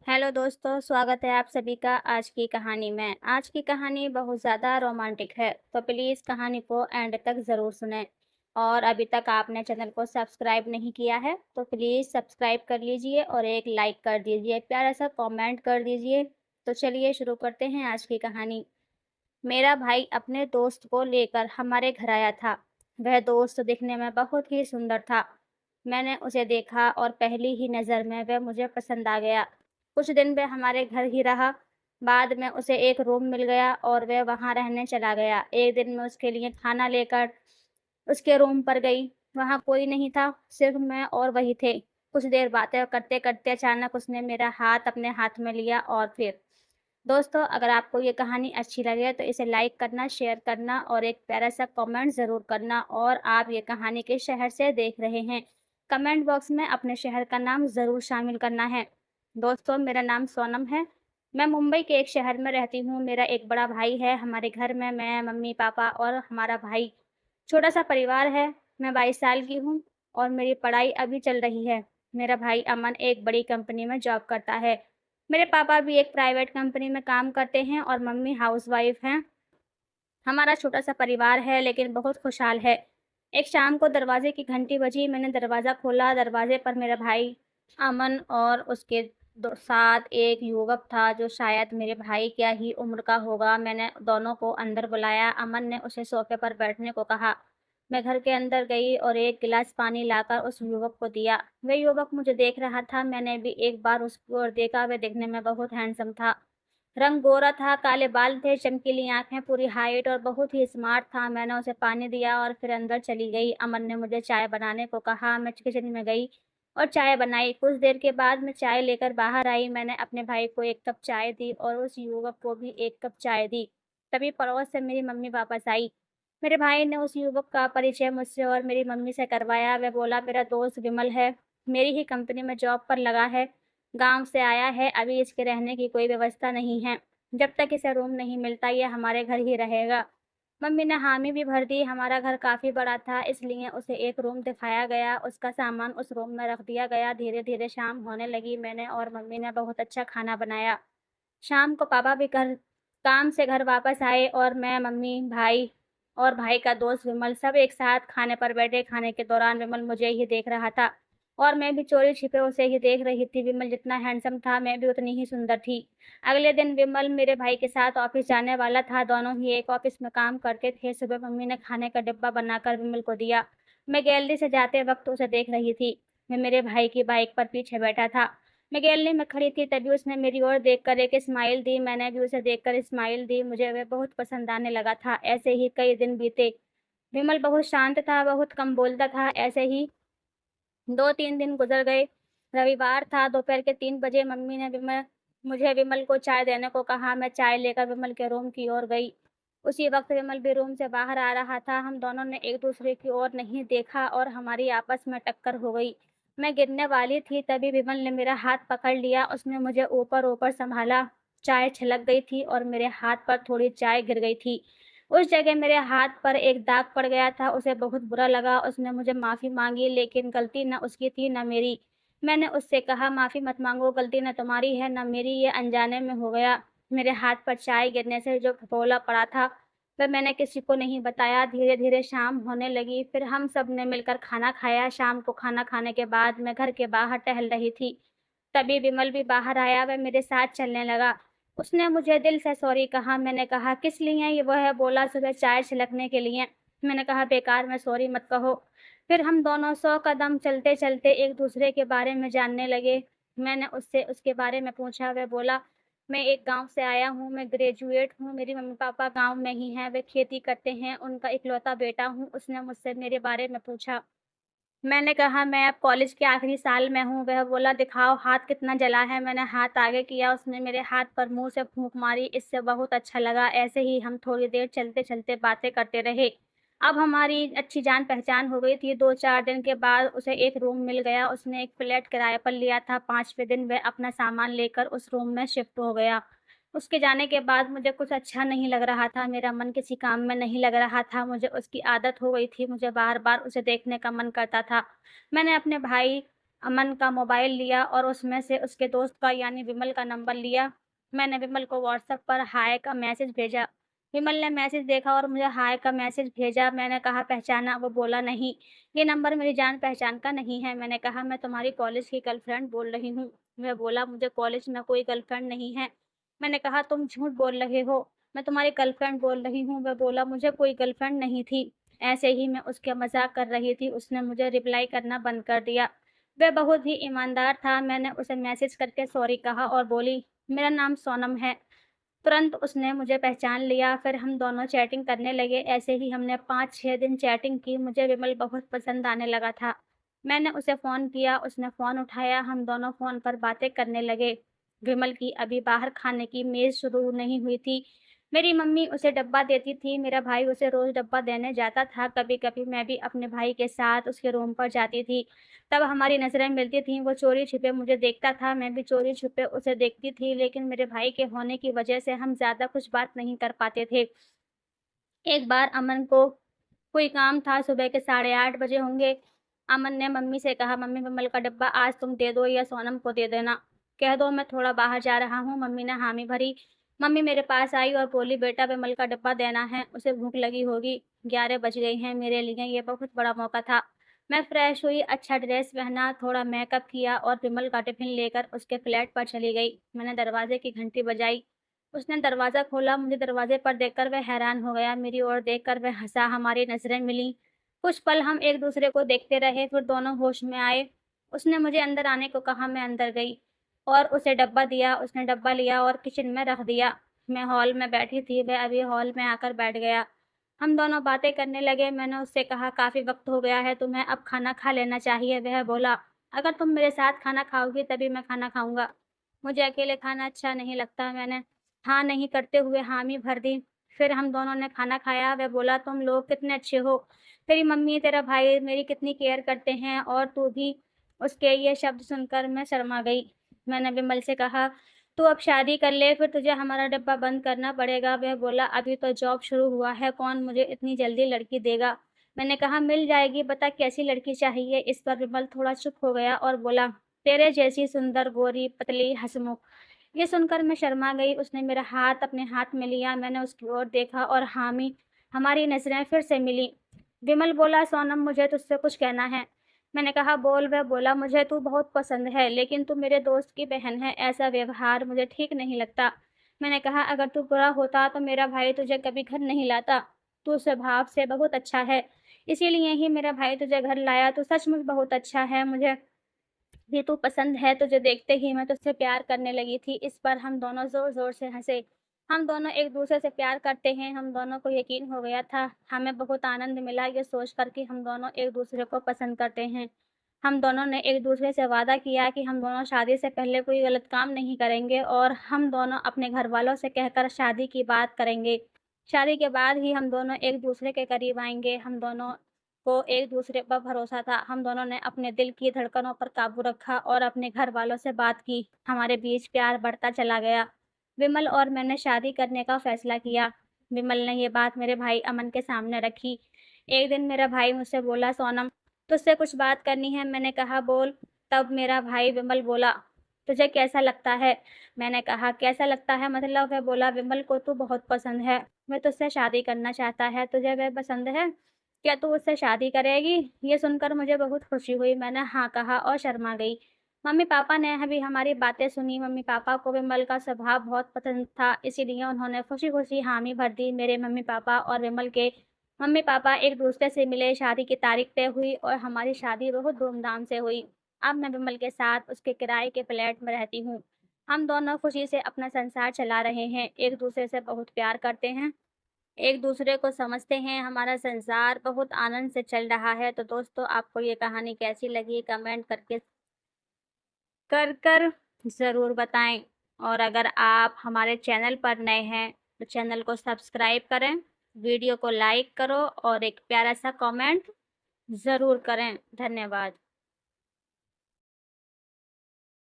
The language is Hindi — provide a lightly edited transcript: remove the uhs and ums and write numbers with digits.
हेलो दोस्तों, स्वागत है आप सभी का आज की कहानी में। आज की कहानी बहुत ज़्यादा रोमांटिक है, तो प्लीज़ कहानी को एंड तक ज़रूर सुनें। और अभी तक आपने चैनल को सब्सक्राइब नहीं किया है, तो प्लीज़ सब्सक्राइब कर लीजिए और एक लाइक कर दीजिए, प्यारा सा कमेंट कर दीजिए। तो चलिए शुरू करते हैं आज की कहानी। मेरा भाई अपने दोस्त को लेकर हमारे घर आया था। वह दोस्त दिखने में बहुत ही सुंदर था। मैंने उसे देखा और पहली ही नज़र में वह मुझे पसंद आ गया। कुछ दिन वह हमारे घर ही रहा। बाद में उसे एक रूम मिल गया और वह वहाँ रहने चला गया। एक दिन मैं उसके लिए खाना लेकर उसके रूम पर गई। वहाँ कोई नहीं था, सिर्फ मैं और वही थे। कुछ देर बातें करते-करते अचानक उसने मेरा हाथ अपने हाथ में लिया और फिर दोस्तों, अगर आपको ये कहानी अच्छी लगे तो इसे लाइक करना, शेयर करना और एक प्यारा-सा कमेंट ज़रूर करना। और आप ये कहानी किस शहर से देख रहे हैं, कमेंट बॉक्स में अपने शहर का नाम ज़रूर शामिल करना है। दोस्तों, मेरा नाम सोनम है। मैं मुंबई के एक शहर में रहती हूँ। मेरा एक बड़ा भाई है। हमारे घर में मैं, मम्मी-पापा और हमारा भाई। छोटा-सा परिवार है। मैं 22 साल की हूँ और मेरी पढ़ाई अभी चल रही है। मेरा भाई अमन एक बड़ी कंपनी में जॉब करता है। मेरे पापा भी एक प्राइवेट कंपनी में काम करते हैं और मम्मी हाउसवाइफ हैं। हमारा छोटा-सा परिवार है लेकिन बहुत खुशहाल है। एक शाम को दरवाज़े की घंटी बजी, मैंने दरवाज़ा खोला। दरवाज़े पर मेरा भाई अमन और उसके साथ एक युवक था जो शायद मेरे भाई क्या ही उम्र का होगा। मैंने दोनों को अंदर बुलाया। अमन ने उसे सोफ़े पर बैठने को कहा। मैं घर के अंदर गई और एक गिलास पानी लाकर उस युवक को दिया। वह युवक मुझे देख रहा था। मैंने भी एक बार उसकी ओर देखा। वह दिखने में बहुत हैंडसम था। रंग गोरा था, काले बाल थे, चमकीली आँखें, पूरी हाइट और बहुत ही स्मार्ट था। मैंने उसे पानी दिया और फिर अंदर चली गई। अमन ने मुझे चाय बनाने को कहा। मैं किचन में गई और चाय बनाई। कुछ देर के बाद मैं चाय लेकर बाहर आई। मैंने अपने भाई को 1 कप चाय दी और उस युवक को भी 1 कप चाय दी। तभी पड़ोस से मेरी मम्मी वापस आई। मेरे भाई ने उस युवक का परिचय मुझसे और मेरी मम्मी से करवाया। वह बोला, मेरा दोस्त विमल है, मेरी ही कंपनी में जॉब पर लगा है। गाँव से आया है, अभी इसके रहने की कोई व्यवस्था नहीं है। जब तक इसे रूम नहीं मिलता ये हमारे घर ही रहेगा। मम्मी ने हामी भी भर दी। हमारा घर काफ़ी बड़ा था इसलिए उसे एक रूम दिखाया गया। उसका सामान उस रूम में रख दिया गया। धीरे-धीरे शाम होने लगी। मैंने और मम्मी ने बहुत अच्छा खाना बनाया। शाम को पापा भी काम से घर वापस आए और मैं, मम्मी, भाई और भाई का दोस्त विमल सब एक साथ खाने पर बैठे। खाने के दौरान विमल मुझे ही देख रहा था और मैं भी चोरी-छिपे उसे ही देख रही थी। विमल जितना हैंडसम था, मैं भी उतनी ही सुंदर थी। अगले दिन विमल मेरे भाई के साथ ऑफ़िस जाने वाला था। दोनों ही एक ऑफ़िस में काम करते थे। सुबह मम्मी ने खाने का डिब्बा बनाकर विमल को दिया। मैं गैलरी से जाते वक़्त उसे देख रही थी। मैं मेरे भाई की बाइक पर पीछे बैठा था। मैं गैलरी में खड़ी थी तभी उसने मेरी ओर देखकर एक स्माइल दी। मैंने भी उसे देखकर स्माइल दी। मुझे वह बहुत पसंद आने लगा था। ऐसे ही कई दिन बीते। विमल बहुत शांत था, बहुत कम बोलता था। ऐसे ही 2-3 दिन गुज़र गए। रविवार था, दोपहर के 3 बजे मम्मी ने मुझे विमल को चाय देने को कहा। मैं चाय लेकर विमल के रूम की ओर गई। उसी वक़्त विमल भी रूम से बाहर आ रहा था। हम दोनों ने एक-दूसरे की ओर नहीं देखा और हमारी आपस में टक्कर हो गई। मैं गिरने वाली थी तभी विमल ने मेरा हाथ पकड़ लिया। उसने मुझे ऊपर-ऊपर सँभाला। चाय छलक गई थी और मेरे हाथ पर थोड़ी चाय गिर गई थी। उस जगह मेरे हाथ पर एक दाग पड़ गया था। उसे बहुत बुरा लगा। उसने मुझे माफ़ी माँगी लेकिन गलती ना उसकी थी ना मेरी। मैंने उससे कहा, माफ़ी मत माँगो, गलती ना तुम्हारी है ना मेरी, ये अनजाने में हो गया। मेरे हाथ पर चाय गिरने से जो फफोला पड़ा था वह मैंने किसी को नहीं बताया। धीरे-धीरे शाम होने लगी। फिर हम सब ने मिलकर खाना खाया। शाम को खाना खाने के बाद मैं घर के बाहर टहल रही थी। तभी विमल भी बाहर आया। वह मेरे साथ चलने लगा। उसने मुझे दिल से सॉरी कहा। मैंने कहा, किस लिए? ये वह बोला, सुबह चाय छिलकने के लिए। मैंने कहा, बेकार में सॉरी मत कहो। फिर हम दोनों 100 कदम चलते-चलते एक-दूसरे के बारे में जानने लगे। मैंने उससे उसके बारे में पूछा। वह बोला, मैं एक गाँव से आया हूँ, मैं ग्रेजुएट हूँ, मेरे मम्मी-पापा गाँव में ही हैं, वे खेती करते हैं, उनका इकलौता बेटा हूँ। उसने मुझसे मेरे बारे में पूछा। मैंने कहा, मैं अब कॉलेज के आखिरी साल में हूँ। वह बोला, दिखाओ हाथ कितना जला है। मैंने हाथ आगे किया। उसने मेरे हाथ पर मुँह से फूँक मारी। इससे बहुत अच्छा लगा। ऐसे ही हम थोड़ी देर चलते-चलते बातें करते रहे। अब हमारी अच्छी जान-पहचान हो गई थी। 2-4 दिन के बाद उसे एक रूम मिल गया। उसने एक फ्लैट किराए पर लिया था। 5वें दिन वह अपना सामान लेकर उस रूम में शिफ्ट हो गया। उसके जाने के बाद मुझे कुछ अच्छा नहीं लग रहा था। मेरा मन किसी काम में नहीं लग रहा था। मुझे उसकी आदत हो गई थी। मुझे बार-बार उसे देखने का मन करता था। मैंने अपने भाई अमन का मोबाइल लिया और उसमें से उसके दोस्त का यानी विमल का नंबर लिया। मैंने विमल को व्हाट्सएप पर हाय का मैसेज भेजा। विमल ने मैसेज देखा और मुझे हाय का मैसेज भेजा। मैंने कहा पहचाना? वो बोला नहीं, ये नंबर मेरी जान-पहचान का नहीं है। मैंने कहा मैं तुम्हारी कॉलेज की गर्लफ्रेंड बोल रही हूँ। वह बोला मुझे कॉलेज में कोई गर्लफ्रेंड नहीं है। मैंने कहा तुम झूठ बोल रहे हो, मैं तुम्हारी गर्लफ्रेंड बोल रही हूँ। वह बोला मुझे कोई गर्लफ्रेंड नहीं थी। ऐसे ही मैं उसका मज़ाक कर रही थी, उसने मुझे रिप्लाई करना बंद कर दिया। वह बहुत ही ईमानदार था। मैंने उसे मैसेज करके सॉरी कहा और बोली, मेरा नाम सोनम है। तुरंत उसने मुझे पहचान लिया, फिर हम दोनों चैटिंग करने लगे। ऐसे ही हमने 5-6 दिन चैटिंग की। मुझे विमल बहुत पसंद आने लगा था। मैंने उसे फ़ोन किया, उसने फ़ोन उठाया, हम दोनों फ़ोन पर बातें करने लगे। विमल की अभी बाहर खाने की मेज़ शुरू नहीं हुई थी। मेरी मम्मी उसे डब्बा देती थी, मेरा भाई उसे रोज़ डब्बा देने जाता था। कभी-कभी मैं भी अपने भाई के साथ उसके रूम पर जाती थी। तब हमारी नज़रें मिलती थीं, वो चोरी-छिपे मुझे देखता था, मैं भी चोरी-छिपे उसे देखती थी, लेकिन मेरे भाई के होने की वजह से हम ज़्यादा कुछ बात नहीं कर पाते थे। एक बार अमन को कोई काम था, सुबह के 8:30 बजे होंगे। अमन ने मम्मी से कहा, "मम्मी विमल का डब्बा आज तुम दे दो या सोनम को दे देना। कह दो मैं थोड़ा बाहर जा रहा हूँ।" मम्मी ने हामी भरी। मम्मी मेरे पास आई और बोली, "बेटा विमल का डब्बा देना है, उसे भूख लगी होगी। 11 बज गए हैं।" मेरे लिए ये बहुत बड़ा मौका था। मैं फ्रेश हुई, अच्छा ड्रेस पहना, थोड़ा मेकअप किया और विमल का टिफ़िन लेकर उसके फ्लैट पर चली गई। मैंने दरवाज़े की घंटी बजाई। उसने दरवाज़ा खोला, मुझे दरवाज़े पर देखकर वह हैरान हो गया, मेरी ओर देखकर वह हँसा, हमारी नज़रें मिलीं। कुछ पल हम एक-दूसरे को देखते रहे, फिर दोनों होश में आए। उसने मुझे अंदर आने को कहा, मैं अंदर गई और उसे डब्बा दिया, उसने डब्बा लिया और किचन में रख दिया। मैं हॉल में बैठी थी, वह अभी हॉल में आकर बैठ गया। हम दोनों बातें करने लगे, मैंने उससे कहा, "काफ़ी वक़्त हो गया है, तुम्हें अब खाना खा लेना चाहिए।" वह बोला, "अगर तुम मेरे साथ खाना खाओगी तभी मैं खाना खाऊँगा। मुझे अकेले खाना अच्छा नहीं लगता।" मैंने हाँ नहीं करते हुए हामी भर दी। फिर हम दोनों ने खाना खाया। वह बोला, "तुम लोग कितने अच्छे हो। तेरी मम्मी, तेरा भाई मेरी कितनी केयर करते हैं और तू भी।" उसके ये शब्द सुनकर मैं शर्मा गई। मैंने विमल से कहा, "तू अब शादी कर ले, फिर तुझे हमारा डब्बा बंद करना पड़ेगा।" वह बोला, "अभी तो जॉब शुरू हुआ है, कौन मुझे इतनी जल्दी लड़की देगा?" मैंने कहा, "मिल जाएगी, बता कैसी लड़की चाहिए?" इस पर विमल थोड़ा चुप हो गया और बोला, "तेरे जैसी सुंदर, गोरी, पतली, हँसमुख।" ये सुनकर मैं शर्मा गई। उसने मेरा हाथ अपने हाथ में लिया, मैंने उसकी ओर देखा और हामी हमारी नज़रें फिर से मिलीं। विमल बोला, "सोनम मुझे तुझसे कुछ कहना है।" मैंने कहा, "बोल।" वह बोला, "मुझे तू बहुत पसंद है, लेकिन तू मेरे दोस्त की बहन है, ऐसा व्यवहार मुझे ठीक नहीं लगता।" मैंने कहा, "अगर तू बुरा होता तो मेरा भाई तुझे कभी घर नहीं लाता। तू स्वभाव से बहुत अच्छा है, इसीलिए ही मेरा भाई तुझे घर लाया। तू सचमुच बहुत अच्छा है, मुझे भी तू पसंद है, तुझे देखते ही मैं तुझसे प्यार करने लगी थी।" इस पर हम दोनों ज़ोर-ज़ोर से हँसे। हम दोनों एक-दूसरे से प्यार करते हैं, हम दोनों को यकीन हो गया था। हमें बहुत आनंद मिला ये सोचकर कि हम दोनों एक-दूसरे को पसंद करते हैं। हम दोनों ने एक-दूसरे से वादा किया कि हम दोनों शादी से पहले कोई गलत काम नहीं करेंगे और हम दोनों अपने घरवालों से कहकर शादी की बात करेंगे। शादी के बाद ही हम दोनों एक-दूसरे के करीब आएँगे। हम दोनों को एक-दूसरे पर भरोसा था। हम दोनों ने अपने दिल की धड़कनों पर काबू रखा और अपने घरवालों से बात की। हमारे बीच प्यार बढ़ता चला गया। विमल और मैंने शादी करने का फैसला किया। विमल ने ये बात मेरे भाई अमन के सामने रखी। एक दिन मेरा भाई मुझसे बोला, "सोनम, तुझसे कुछ बात करनी है।" मैंने कहा, "बोल।" तब मेरा भाई विमल बोला, "तुझे कैसा लगता है?" मैंने कहा, "कैसा लगता है मतलब?" वह बोला, "विमल को तू बहुत पसंद है। वह तुझसे शादी करना चाहता है। तुझे वह पसंद है? क्या तू उससे शादी करेगी?" ये सुनकर मुझे बहुत खुशी हुई। मैंने हाँ कहा और शर्मा गई। मम्मी-पापा ने अभी हमारी बातें सुनी। मम्मी-पापा को विमल का स्वभाव बहुत पसंद था, इसीलिए उन्होंने खुशी-खुशी हामी भर दी। मेरे मम्मी-पापा और विमल के मम्मी-पापा एक-दूसरे से मिले, शादी की तारीख तय हुई और हमारी शादी बहुत धूमधाम से हुई। अब मैं विमल के साथ उसके किराए के फ्लैट में रहती हूँ। हम दोनों खुशी से अपना संसार चला रहे हैं, एक-दूसरे से बहुत प्यार करते हैं, एक-दूसरे को समझते हैं, हमारा संसार बहुत आनंद से चल रहा है। तो दोस्तों, आपको ये कहानी कैसी लगी कमेंट करके कर ज़रूर बताएँ। और अगर आप हमारे चैनल पर नए हैं, तो चैनल को सब्सक्राइब करें, वीडियो को लाइक करो और एक प्यारा-सा कमेंट ज़रूर करें। धन्यवाद।